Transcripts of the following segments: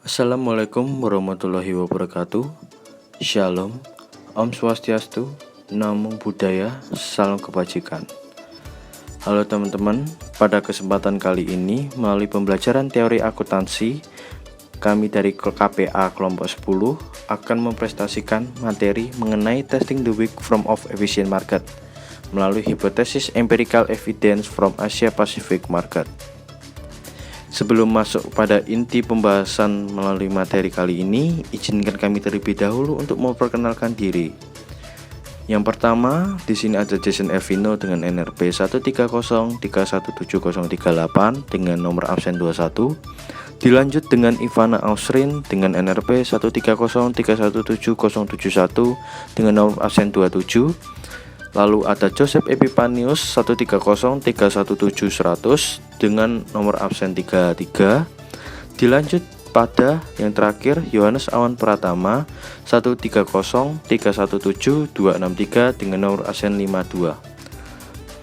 Assalamualaikum warahmatullahi wabarakatuh. Shalom, Om Swastiastu, Namo Buddhaya, Salam Kebajikan. Halo teman-teman, pada kesempatan kali ini melalui pembelajaran teori akuntansi, kami dari KPA kelompok 10 akan mempresentasikan materi mengenai testing the weak form of efficient market melalui hipotesis empirical evidence from Asia Pacific market. Sebelum masuk pada inti pembahasan melalui materi kali ini, izinkan kami terlebih dahulu untuk memperkenalkan diri. Yang pertama, di sini ada Jason Evino dengan NRP 130317038 dengan nomor absen 21. Dilanjut dengan Ivana Ausrin dengan NRP 130317071 dengan nomor absen 27. Lalu ada Joseph Epipanius 130317100 dengan nomor absen 33. Dilanjut pada yang terakhir Yohanes Awan Pratama 130317263 dengan nomor absen 52.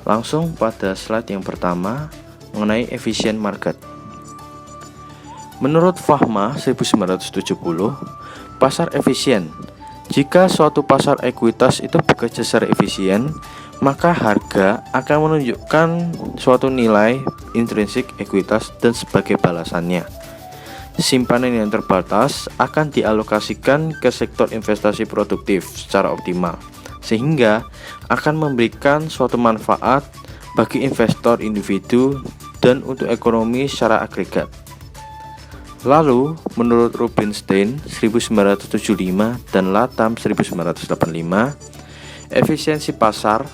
Langsung pada slide yang pertama mengenai efficient market. Menurut Fahma 1970, pasar efisien. Jika suatu pasar ekuitas itu bekerja secara efisien, maka harga akan menunjukkan suatu nilai intrinsik ekuitas dan sebagai balasannya, simpanan yang terbatas akan dialokasikan ke sektor investasi produktif secara optimal, sehingga akan memberikan suatu manfaat bagi investor individu dan untuk ekonomi secara agregat. Lalu, menurut Rubinstein 1975 dan Latham 1985, efisiensi pasar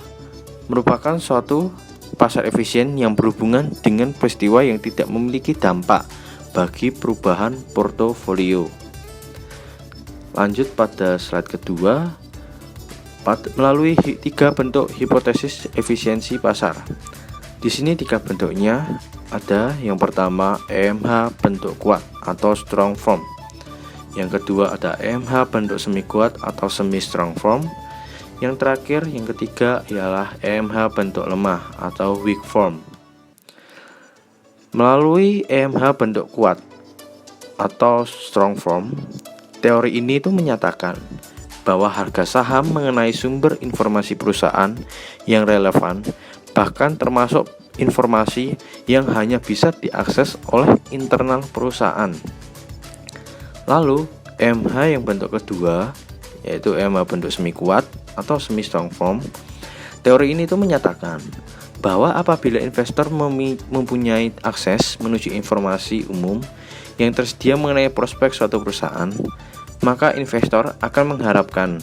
merupakan suatu pasar efisien yang berhubungan dengan peristiwa yang tidak memiliki dampak bagi perubahan portofolio. Lanjut pada slide kedua, melalui 3 bentuk hipotesis efisiensi pasar. Di sini 3 bentuknya. Ada yang pertama EMH bentuk kuat atau strong form. Yang kedua ada EMH bentuk semi kuat atau semi strong form. Yang terakhir, yang ketiga ialah EMH bentuk lemah atau weak form. Melalui EMH bentuk kuat atau strong form, teori ini itu menyatakan bahwa harga saham mengenai sumber informasi perusahaan yang relevan, bahkan termasuk informasi yang hanya bisa diakses oleh internal perusahaan. Lalu EMH yang bentuk kedua, yaitu EMH bentuk semi kuat atau semi strong form. Teori ini itu menyatakan bahwa apabila investor mempunyai akses menuju informasi umum yang tersedia mengenai prospek suatu perusahaan, maka investor akan mengharapkan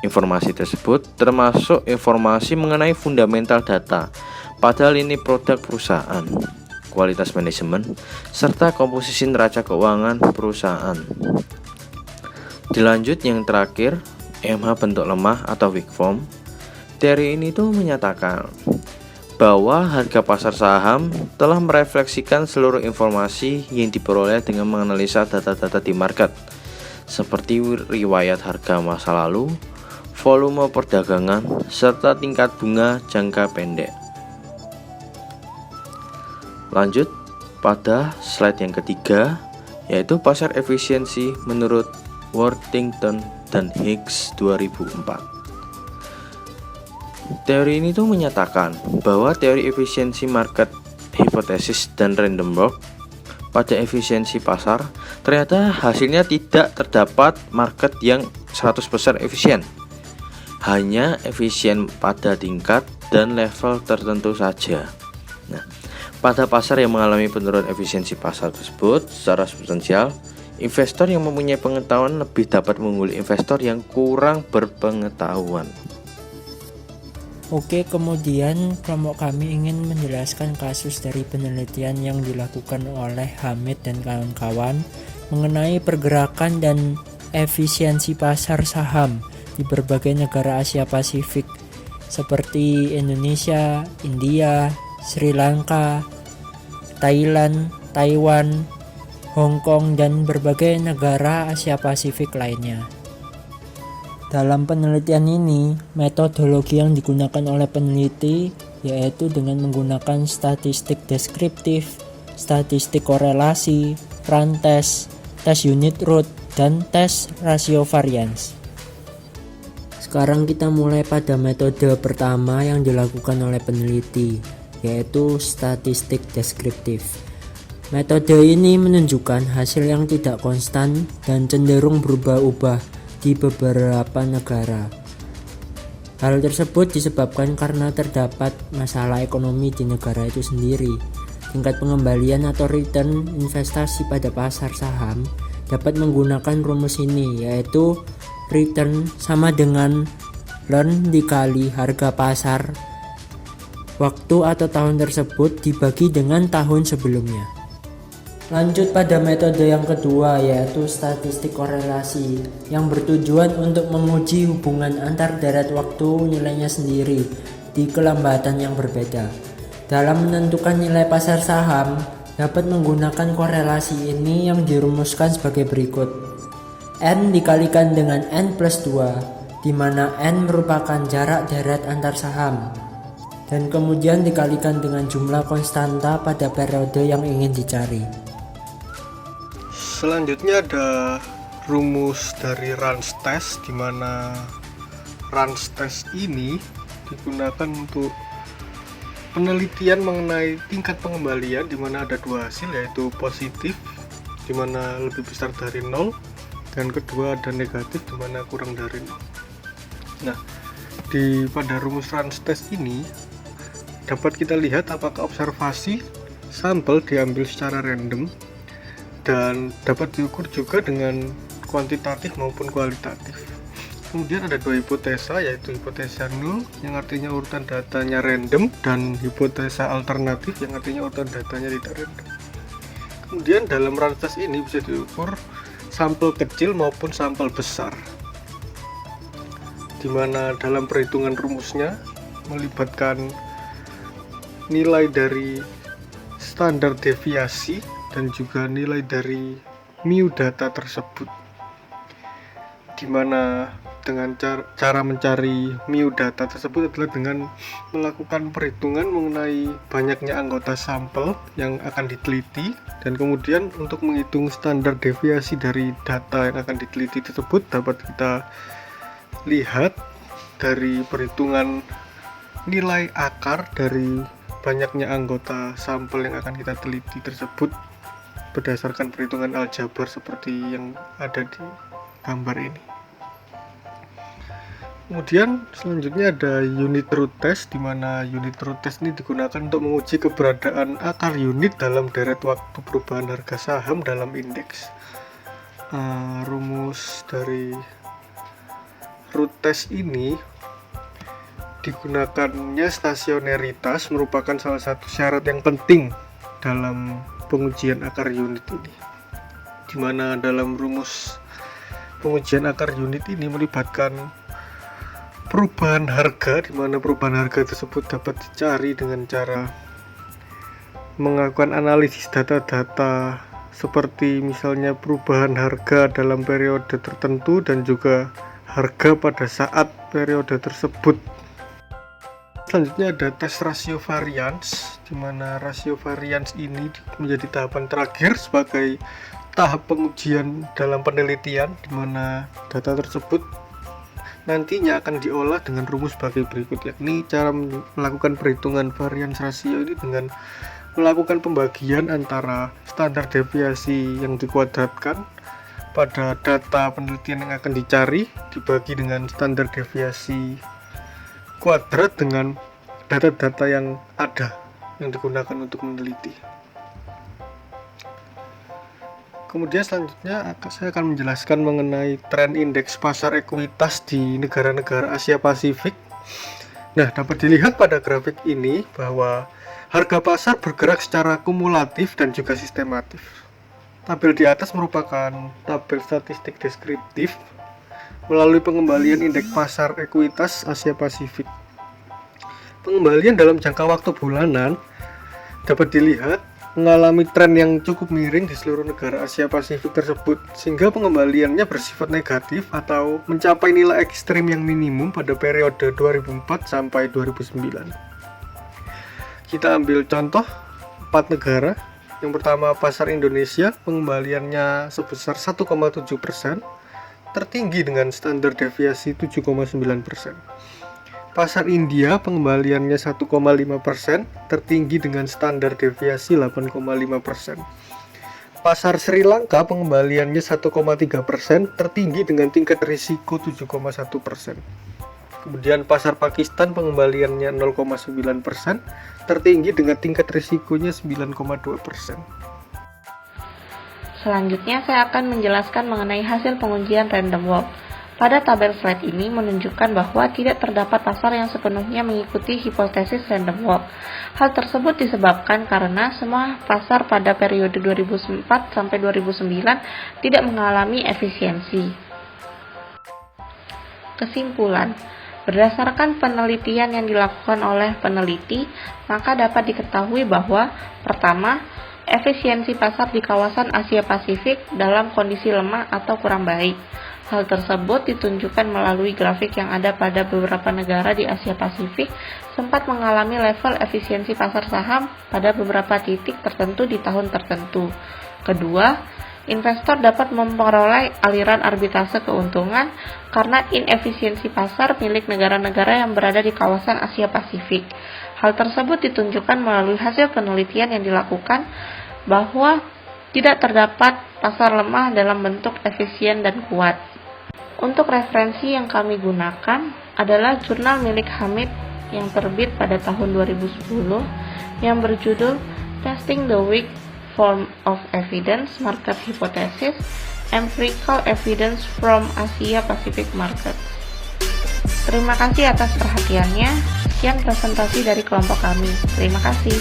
informasi tersebut termasuk informasi mengenai fundamental data pada lini produk perusahaan, kualitas manajemen, serta komposisi neraca keuangan perusahaan. Dilanjut yang terakhir, EMH bentuk lemah atau weak form. Teori ini tuh menyatakan bahwa harga pasar saham telah merefleksikan seluruh informasi yang diperoleh dengan menganalisa data-data di market, seperti riwayat harga masa lalu, volume perdagangan, serta tingkat bunga jangka pendek. Lanjut pada slide yang ketiga, yaitu pasar efisiensi menurut Worthington dan Hicks 2004. Teori ini tuh menyatakan bahwa teori efisiensi market hipotesis dan random walk pada efisiensi pasar ternyata hasilnya tidak terdapat market yang 100% efisien, hanya efisien pada tingkat dan level tertentu saja. Nah, pada pasar yang mengalami penurunan efisiensi pasar tersebut secara substansial, investor yang mempunyai pengetahuan lebih dapat mengungguli investor yang kurang berpengetahuan. Oke, kemudian kelompok kami ingin menjelaskan kasus dari penelitian yang dilakukan oleh Hamid dan kawan-kawan mengenai pergerakan dan efisiensi pasar saham di berbagai negara Asia Pasifik seperti Indonesia, India, Sri Lanka, Thailand, Taiwan, Hong Kong, dan berbagai negara Asia Pasifik lainnya. Dalam penelitian ini, metodologi yang digunakan oleh peneliti yaitu dengan menggunakan statistik deskriptif, statistik korelasi, run test, tes unit root, dan tes rasio variance. Sekarang kita mulai pada metode pertama yang dilakukan oleh peneliti, yaitu statistik deskriptif. Metode ini menunjukkan hasil yang tidak konstan dan cenderung berubah-ubah di beberapa negara. Hal tersebut disebabkan karena terdapat masalah ekonomi di negara itu sendiri. Tingkat pengembalian atau return investasi pada pasar saham dapat menggunakan rumus ini, yaitu return sama dengan learn dikali harga pasar waktu atau tahun tersebut dibagi dengan tahun sebelumnya. Lanjut pada metode yang kedua, yaitu statistik korelasi, yang bertujuan untuk menguji hubungan antar deret waktu nilainya sendiri di kelambatan yang berbeda. Dalam menentukan nilai pasar saham, dapat menggunakan korelasi ini yang dirumuskan sebagai berikut. N dikalikan dengan N plus 2, di mana N merupakan jarak deret antar saham, dan kemudian dikalikan dengan jumlah konstanta pada periode yang ingin dicari. Selanjutnya ada rumus dari Range Test, di mana Range Test ini digunakan untuk penelitian mengenai tingkat pengembalian, di mana ada dua hasil, yaitu positif di mana lebih besar dari 0, dan kedua ada negatif di mana kurang dari 0. Nah, pada rumus Range Test ini dapat kita lihat apakah observasi sampel diambil secara random dan dapat diukur juga dengan kuantitatif maupun kualitatif. Kemudian ada dua hipotesa, yaitu hipotesa null yang artinya urutan datanya random, dan hipotesa alternatif yang artinya urutan datanya tidak random. Kemudian dalam range test ini bisa diukur sampel kecil maupun sampel besar, dimana dalam perhitungan rumusnya melibatkan nilai dari standar deviasi dan juga nilai dari mu data tersebut, dimana dengan cara mencari mu data tersebut adalah dengan melakukan perhitungan mengenai banyaknya anggota sampel yang akan diteliti, dan kemudian untuk menghitung standar deviasi dari data yang akan diteliti tersebut dapat kita lihat dari perhitungan nilai akar dari banyaknya anggota sampel yang akan kita teliti tersebut berdasarkan perhitungan aljabar seperti yang ada di gambar ini. Kemudian selanjutnya ada unit root test, di mana unit root test ini digunakan untuk menguji keberadaan akar unit dalam deret waktu perubahan harga saham dalam indeks. Rumus dari root test ini digunakannya stasioneritas merupakan salah satu syarat yang penting dalam pengujian akar unit ini, di mana dalam rumus pengujian akar unit ini melibatkan perubahan harga, di mana perubahan harga tersebut dapat dicari dengan cara melakukan analisis data-data seperti misalnya perubahan harga dalam periode tertentu dan juga harga pada saat periode tersebut. Selanjutnya ada tes rasio variance, di mana rasio variance ini menjadi tahapan terakhir sebagai tahap pengujian dalam penelitian, di mana data tersebut nantinya akan diolah dengan rumus sebagai berikut, yakni cara melakukan perhitungan variance rasio ini dengan melakukan pembagian antara standar deviasi yang dikuadratkan pada data penelitian yang akan dicari dibagi dengan standar deviasi kuadrat dengan data-data yang ada yang digunakan untuk meneliti. Kemudian selanjutnya saya akan menjelaskan mengenai tren indeks pasar ekuitas di negara-negara Asia Pasifik. Nah, dapat dilihat pada grafik ini bahwa harga pasar bergerak secara kumulatif dan juga sistematif. Tabel di atas merupakan tabel statistik deskriptif melalui pengembalian indeks pasar ekuitas Asia Pasifik. Pengembalian dalam jangka waktu bulanan dapat dilihat mengalami tren yang cukup miring di seluruh negara Asia Pasifik tersebut, sehingga pengembaliannya bersifat negatif atau mencapai nilai ekstrim yang minimum pada periode 2004 sampai 2009. Kita ambil contoh 4 negara, Yang pertama, pasar Indonesia pengembaliannya sebesar 1,7%, tertinggi dengan standar deviasi 7,9%. Pasar India pengembaliannya 1,5%, tertinggi dengan standar deviasi 8,5%. Pasar Sri Lanka pengembaliannya 1,3%, tertinggi dengan tingkat risiko 7,1%. Kemudian pasar Pakistan pengembaliannya 0,9%, tertinggi dengan tingkat risikonya 9,2%. Selanjutnya saya akan menjelaskan mengenai hasil pengujian random walk. Pada tabel slide ini menunjukkan bahwa tidak terdapat pasar yang sepenuhnya mengikuti hipotesis random walk. Hal tersebut disebabkan karena semua pasar pada periode 2004 sampai 2009 tidak mengalami efisiensi. Kesimpulan, berdasarkan penelitian yang dilakukan oleh peneliti, maka dapat diketahui bahwa pertama, efisiensi pasar di kawasan Asia Pasifik dalam kondisi lemah atau kurang baik. Hal tersebut ditunjukkan melalui grafik yang ada pada beberapa negara di Asia Pasifik sempat mengalami level efisiensi pasar saham pada beberapa titik tertentu di tahun tertentu. Kedua, investor dapat memperoleh aliran arbitrase keuntungan karena inefisiensi pasar milik negara-negara yang berada di kawasan Asia Pasifik. Hal tersebut ditunjukkan melalui hasil penelitian yang dilakukan bahwa tidak terdapat pasar lemah dalam bentuk efisien dan kuat. Untuk referensi yang kami gunakan adalah jurnal milik Hamid yang terbit pada tahun 2010 yang berjudul Testing the Weak Form of Evidence Market Hypothesis Empirical Evidence from Asia Pacific Markets. Terima kasih atas perhatiannya. Sekian presentasi dari kelompok kami. Terima kasih.